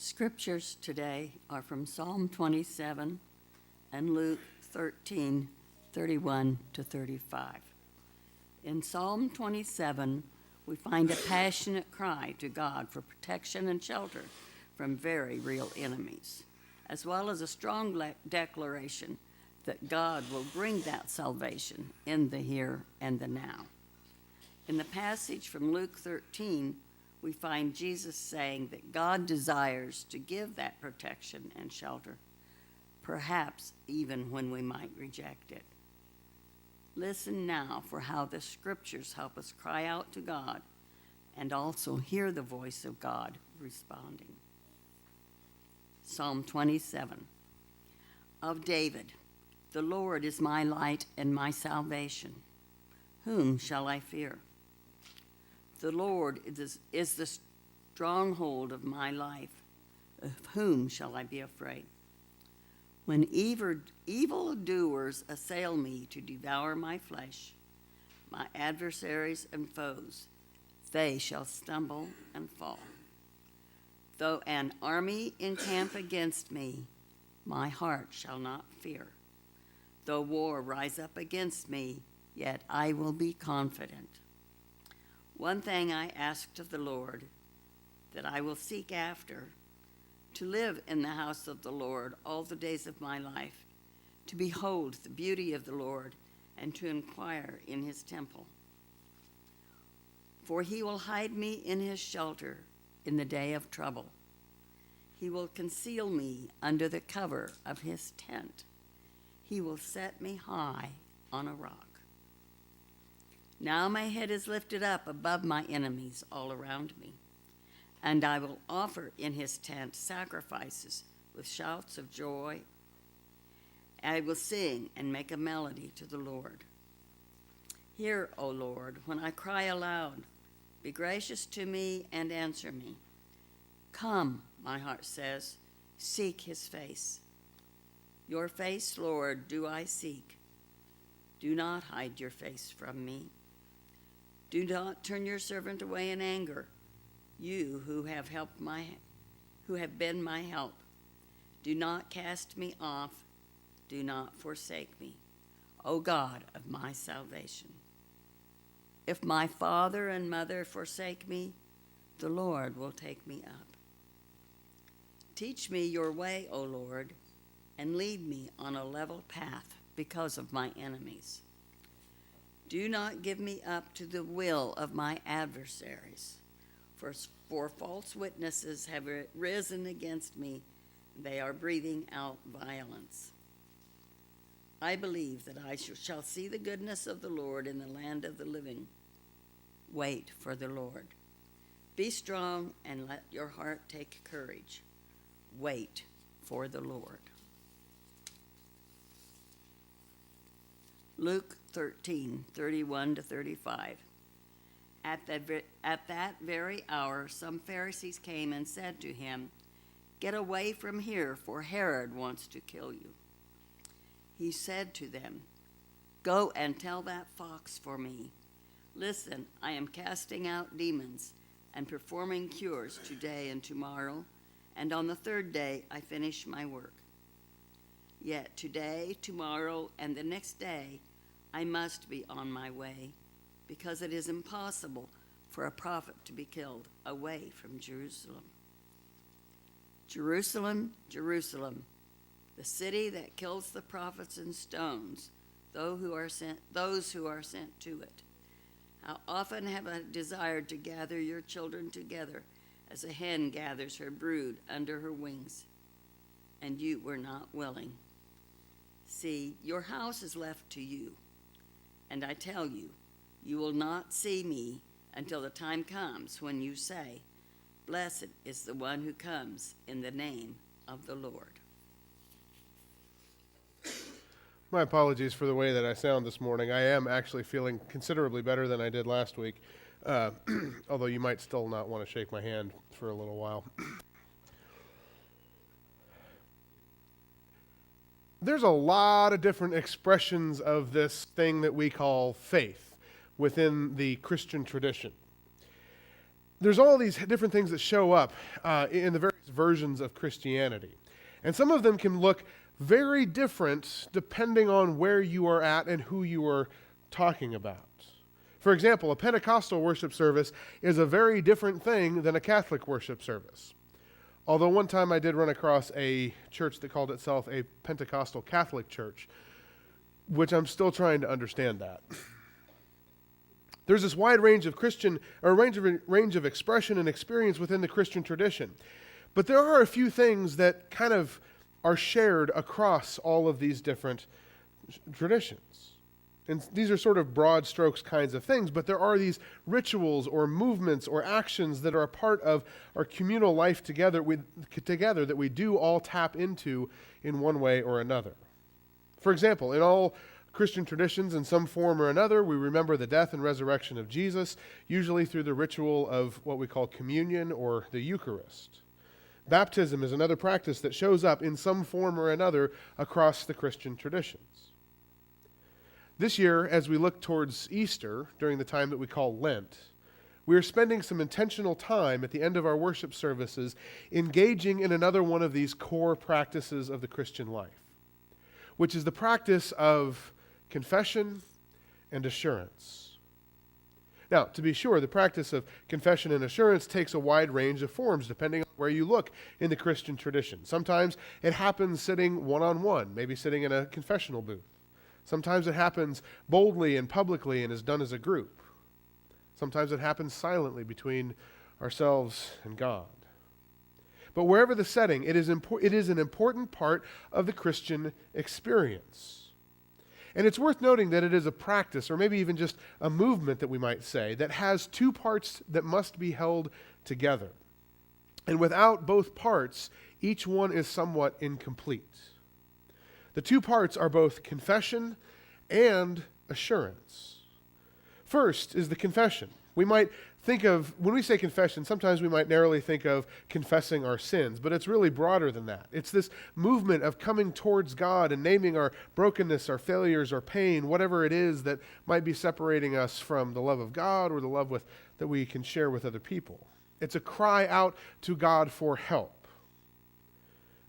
Scriptures today are from Psalm 27 and Luke 13, 31 to 35. In Psalm 27, we find a passionate cry to God for protection and shelter from very real enemies, as well as a strong declaration that God will bring that salvation in the here and the now. In the passage from Luke 13, we find Jesus saying that God desires to give that protection and shelter, perhaps even when we might reject it. Listen now for how the scriptures help us cry out to God and also hear the voice of God responding. Psalm 27. Of David, the Lord is my light and my salvation. Whom shall I fear? The Lord is the stronghold of my life. Of whom shall I be afraid? When evildoers assail me to devour my flesh, my adversaries and foes, they shall stumble and fall. Though an army encamp against me, my heart shall not fear. Though war rise up against me, yet I will be confident. One thing I asked of the Lord, that I will seek after, to live in the house of the Lord all the days of my life, to behold the beauty of the Lord, and to inquire in his temple. For he will hide me in his shelter in the day of trouble. He will conceal me under the cover of his tent. He will set me high on a rock. Now my head is lifted up above my enemies all around me, and I will offer in his tent sacrifices with shouts of joy. I will sing and make a melody to the Lord. Hear, O Lord, when I cry aloud. Be gracious to me and answer me. Come, my heart says, seek his face. Your face, Lord, do I seek. Do not hide your face from me. Do not turn your servant away in anger, you who have been my help. Do not cast me off. Do not forsake me, O God of my salvation. If my father and mother forsake me, the Lord will take me up. Teach me your way, O Lord, and lead me on a level path because of my enemies. Do not give me up to the will of my adversaries, for false witnesses have risen against me. They are breathing out violence. I believe that I shall see the goodness of the Lord in the land of the living. Wait for the Lord. Be strong and let your heart take courage. Wait for the Lord. Luke 13, 31 to 35. At that very hour, some Pharisees came and said to him, "Get away from here, for Herod wants to kill you." He said to them, "Go and tell that fox for me. Listen, I am casting out demons and performing cures today and tomorrow, and on the third day I finish my work. Yet today, tomorrow, and the next day I must be on my way, because it is impossible for a prophet to be killed away from Jerusalem. Jerusalem, Jerusalem, the city that kills the prophets and stones those who are sent to it. How often have I desired to gather your children together as a hen gathers her brood under her wings, and you were not willing. See, your house is left to you, and I tell you, you will not see me until the time comes when you say, 'Blessed is the one who comes in the name of the Lord.'" My apologies for the way that I sound this morning. I am actually feeling considerably better than I did last week, although you might still not want to shake my hand for a little while. There's a lot of different expressions of this thing that we call faith within the Christian tradition. there's all these different things that show up in the various versions of Christianity. And some of them can look very different depending on where you are at and who you are talking about. For example, a Pentecostal worship service is a very different thing than a Catholic worship service. Although one time I did run across a church that called itself a Pentecostal Catholic church, which I'm still trying to understand that. There's this wide range of range of expression and experience within the Christian tradition. But there are a few things that kind of are shared across all of these different traditions. And these are sort of broad strokes kinds of things, but there are these rituals or movements or actions that are a part of our communal life together that we do all tap into in one way or another. For example, in all Christian traditions, in some form or another, we remember the death and resurrection of Jesus, usually through the ritual of what we call communion or the Eucharist. Baptism is another practice that shows up in some form or another across the Christian traditions. This year, as we look towards Easter, during the time that we call Lent, we are spending some intentional time at the end of our worship services engaging in another one of these core practices of the Christian life, which is the practice of confession and assurance. Now, to be sure, the practice of confession and assurance takes a wide range of forms depending on where you look in the Christian tradition. Sometimes it happens sitting one-on-one, maybe sitting in a confessional booth. Sometimes it happens boldly and publicly and is done as a group. Sometimes it happens silently between ourselves and God. But wherever the setting, it is an important part of the Christian experience. And it's worth noting that it is a practice, or maybe even just a movement that we might say, that has two parts that must be held together. And without both parts, each one is somewhat incomplete. The two parts are both confession and assurance. First is the confession. We might think of, when we say confession, sometimes we might narrowly think of confessing our sins, but it's really broader than that. It's this movement of coming towards God and naming our brokenness, our failures, our pain, whatever it is that might be separating us from the love of God or the love that we can share with other people. It's a cry out to God for help.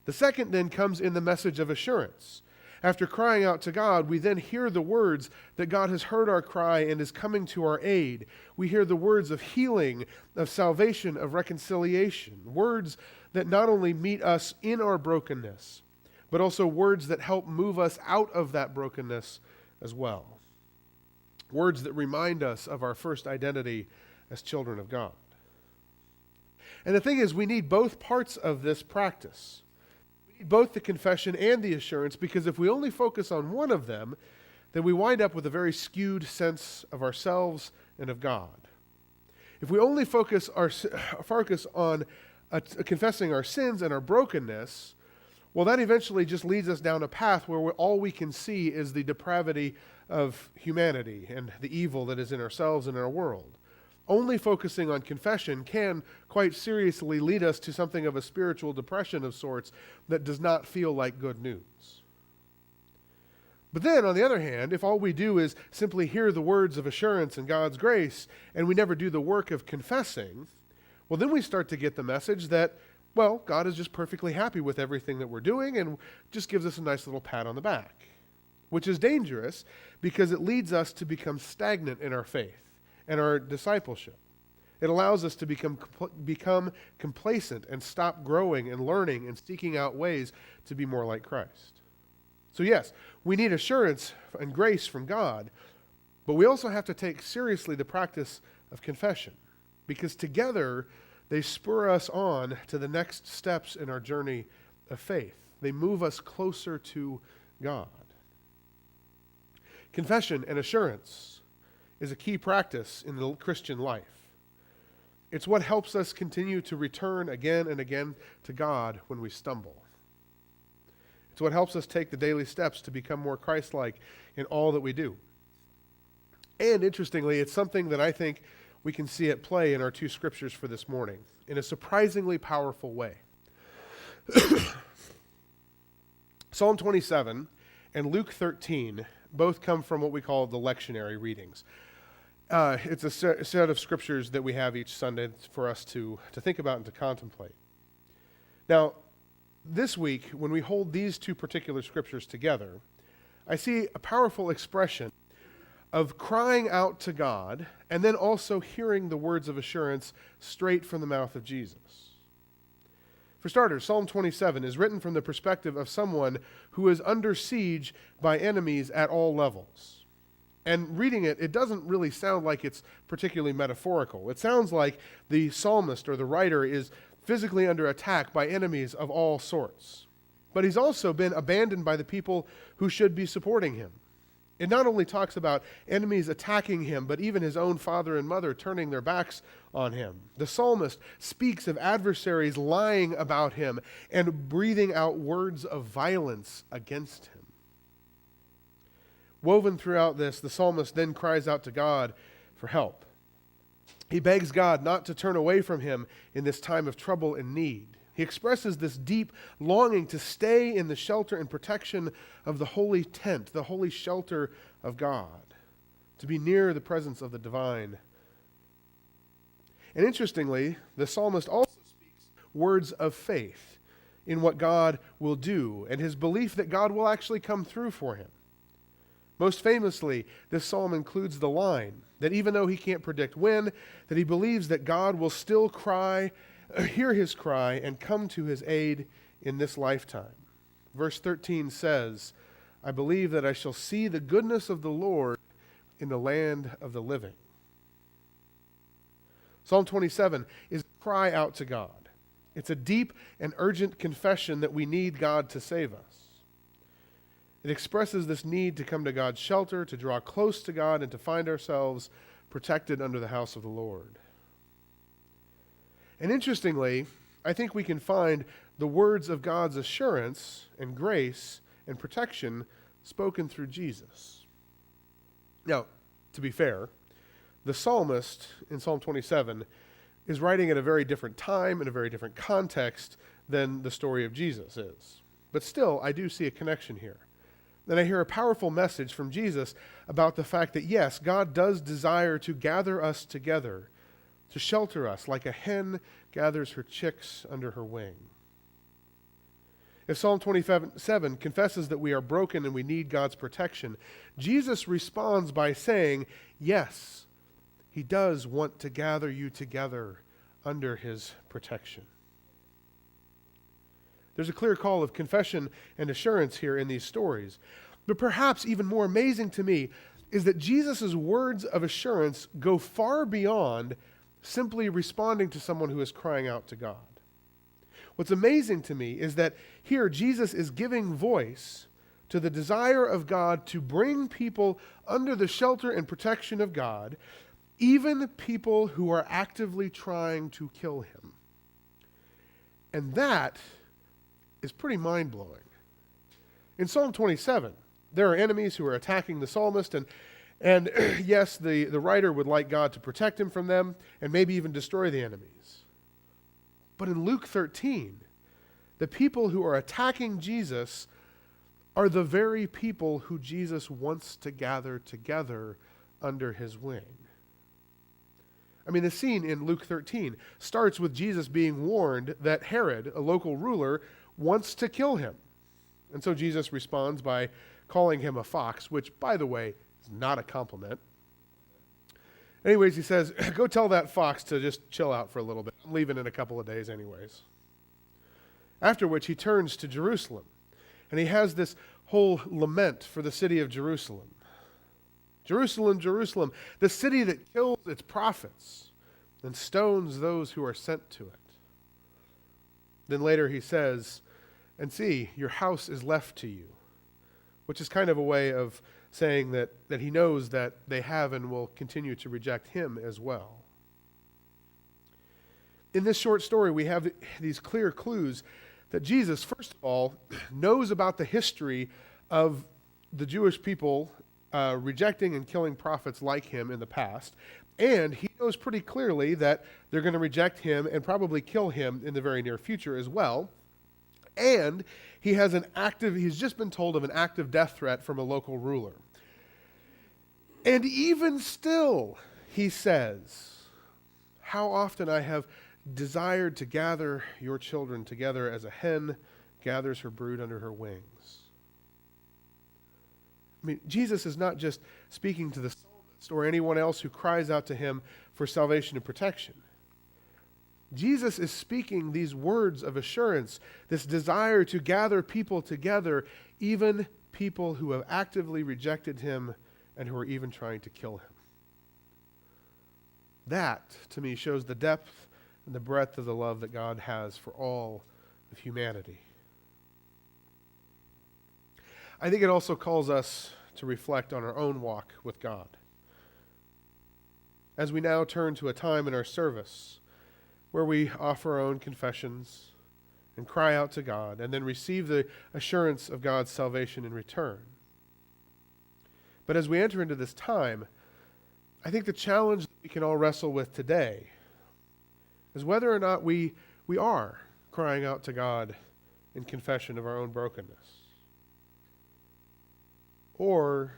The second then comes in the message of assurance. After crying out to God, we then hear the words that God has heard our cry and is coming to our aid. We hear the words of healing, of salvation, of reconciliation, words that not only meet us in our brokenness, but also words that help move us out of that brokenness as well. Words that remind us of our first identity as children of God. And the thing is, we need both parts of this practice. Both the confession and the assurance, because if we only focus on one of them, then we wind up with a very skewed sense of ourselves and of God. If we only focus on confessing our sins and our brokenness, well, that eventually just leads us down a path where all we can see is the depravity of humanity and the evil that is in ourselves and in our world. Only focusing on confession can quite seriously lead us to something of a spiritual depression of sorts that does not feel like good news. But then, on the other hand, if all we do is simply hear the words of assurance and God's grace, and we never do the work of confessing, well, then we start to get the message that, well, God is just perfectly happy with everything that we're doing and just gives us a nice little pat on the back, which is dangerous because it leads us to become stagnant in our faith and our discipleship. It allows us to become complacent and stop growing and learning and seeking out ways to be more like Christ. So yes, we need assurance and grace from God, but we also have to take seriously the practice of confession, because together they spur us on to the next steps in our journey of faith. They move us closer to God. Confession and assurance is a key practice in the Christian life. It's what helps us continue to return again and again to God when we stumble. It's what helps us take the daily steps to become more Christ-like in all that we do. And interestingly, it's something that I think we can see at play in our two scriptures for this morning in a surprisingly powerful way. Psalm 27 and Luke 13 both come from what we call the lectionary readings. It's a set of scriptures that we have each Sunday for us to think about and to contemplate. Now, this week, when we hold these two particular scriptures together, I see a powerful expression of crying out to God and then also hearing the words of assurance straight from the mouth of Jesus. For starters, Psalm 27 is written from the perspective of someone who is under siege by enemies at all levels. And reading it, it doesn't really sound like it's particularly metaphorical. It sounds like the psalmist or the writer is physically under attack by enemies of all sorts. But he's also been abandoned by the people who should be supporting him. It not only talks about enemies attacking him, but even his own father and mother turning their backs on him. The psalmist speaks of adversaries lying about him and breathing out words of violence against him. Woven throughout this, the psalmist then cries out to God for help. He begs God not to turn away from him in this time of trouble and need. He expresses this deep longing to stay in the shelter and protection of the holy tent, the holy shelter of God, to be near the presence of the divine. And interestingly, the psalmist also speaks words of faith in what God will do and his belief that God will actually come through for him. Most famously, this psalm includes the line that even though he can't predict when, that he believes that God will still hear his cry and come to his aid in this lifetime. Verse 13 says, I believe that I shall see the goodness of the Lord in the land of the living. Psalm 27 is a cry out to God. It's a deep and urgent confession that we need God to save us. It expresses this need to come to God's shelter, to draw close to God, and to find ourselves protected under the house of the Lord. And interestingly, I think we can find the words of God's assurance and grace and protection spoken through Jesus. Now, to be fair, the psalmist in Psalm 27 is writing at a very different time and a very different context than the story of Jesus is. But still, I do see a connection here. Then I hear a powerful message from Jesus about the fact that, yes, God does desire to gather us together, to shelter us like a hen gathers her chicks under her wing. If Psalm 27 confesses that we are broken and we need God's protection, Jesus responds by saying, yes, he does want to gather you together under his protection. There's a clear call of confession and assurance here in these stories. But perhaps even more amazing to me is that Jesus' words of assurance go far beyond simply responding to someone who is crying out to God. What's amazing to me is that here Jesus is giving voice to the desire of God to bring people under the shelter and protection of God, even people who are actively trying to kill him. And that is pretty mind-blowing. In Psalm 27, there are enemies who are attacking the psalmist, and yes, the writer would like God to protect him from them and maybe even destroy the enemies. But in Luke 13, the people who are attacking Jesus are the very people who Jesus wants to gather together under his wing. I mean, the scene in Luke 13 starts with Jesus being warned that Herod, a local ruler, wants to kill him. And so Jesus responds by calling him a fox, which, by the way, is not a compliment. Anyways, he says, go tell that fox to just chill out for a little bit. I'm leaving in a couple of days anyways. After which he turns to Jerusalem, and he has this whole lament for the city of Jerusalem. Jerusalem, Jerusalem, the city that kills its prophets and stones those who are sent to it. Then later he says, and see, your house is left to you, which is kind of a way of saying that he knows that they have and will continue to reject him as well. In this short story, we have these clear clues that Jesus, first of all, knows about the history of the Jewish people rejecting and killing prophets like him in the past, and he knows pretty clearly that they're going to reject him and probably kill him in the very near future as well. And he's just been told of an active death threat from a local ruler. And even still, he says, how often I have desired to gather your children together as a hen gathers her brood under her wings. I mean, Jesus is not just speaking to the psalmist or anyone else who cries out to him for salvation and protection. Jesus is speaking these words of assurance, this desire to gather people together, even people who have actively rejected him and who are even trying to kill him. That, to me, shows the depth and the breadth of the love that God has for all of humanity. I think it also calls us to reflect on our own walk with God. As we now turn to a time in our service where we offer our own confessions and cry out to God and then receive the assurance of God's salvation in return. But as we enter into this time, I think the challenge that we can all wrestle with today is whether or not we are crying out to God in confession of our own brokenness. Or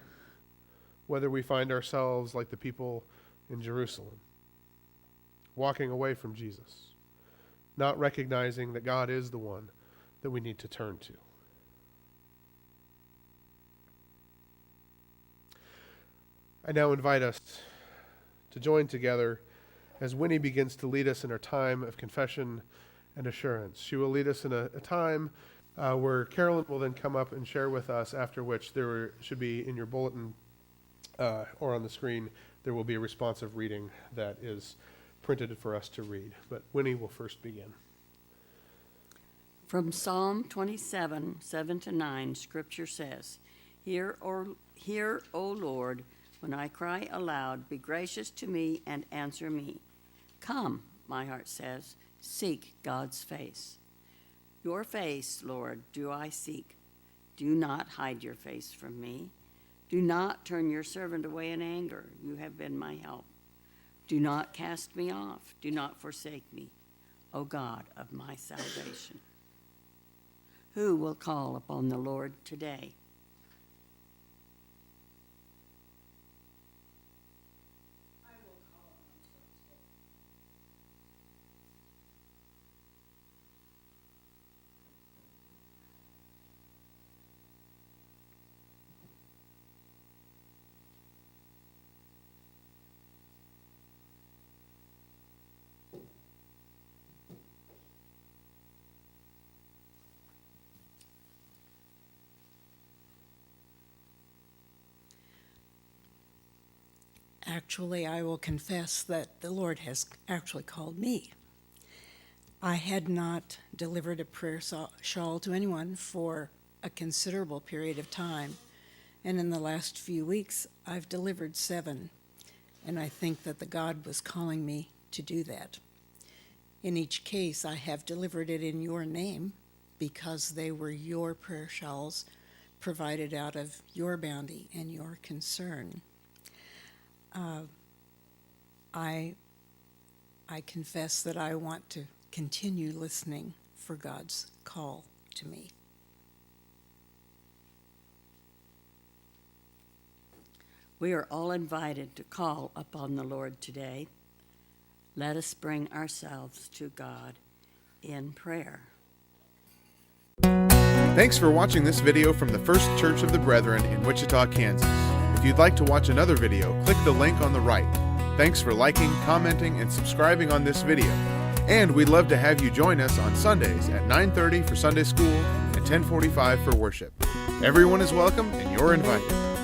whether we find ourselves like the people in Jerusalem, walking away from Jesus, not recognizing that God is the one that we need to turn to. I now invite us to join together as Winnie begins to lead us in our time of confession and assurance. She will lead us in a time where Carolyn will then come up and share with us, after which there should be in your bulletin or on the screen, there will be a responsive reading that is printed for us to read. But Winnie will first begin. From Psalm 27, 7-9, Scripture says, Hear, O Lord, when I cry aloud, be gracious to me and answer me. Come, my heart says, seek God's face. Your face, Lord, do I seek. Do not hide your face from me. Do not turn your servant away in anger. You have been my help. Do not cast me off. Do not forsake me, O God of my salvation. Who will call upon the Lord today? Actually, I will confess that the Lord has actually called me. I had not delivered a prayer shawl to anyone for a considerable period of time, and in the last few weeks, I've delivered 7, and I think that the God was calling me to do that. In each case, I have delivered it in your name because they were your prayer shawls provided out of your bounty and your concern. I confess that I want to continue listening for God's call to me. We are all invited to call upon the Lord today. Let us bring ourselves to God in prayer. Thanks for watching this video from the First Church of the Brethren in Wichita, Kansas. If you'd like to watch another video, click the link on the right. Thanks for liking, commenting, and subscribing on this video. And we'd love to have you join us on Sundays at 9:30 for Sunday school and 10:45 for worship. Everyone is welcome and you're invited.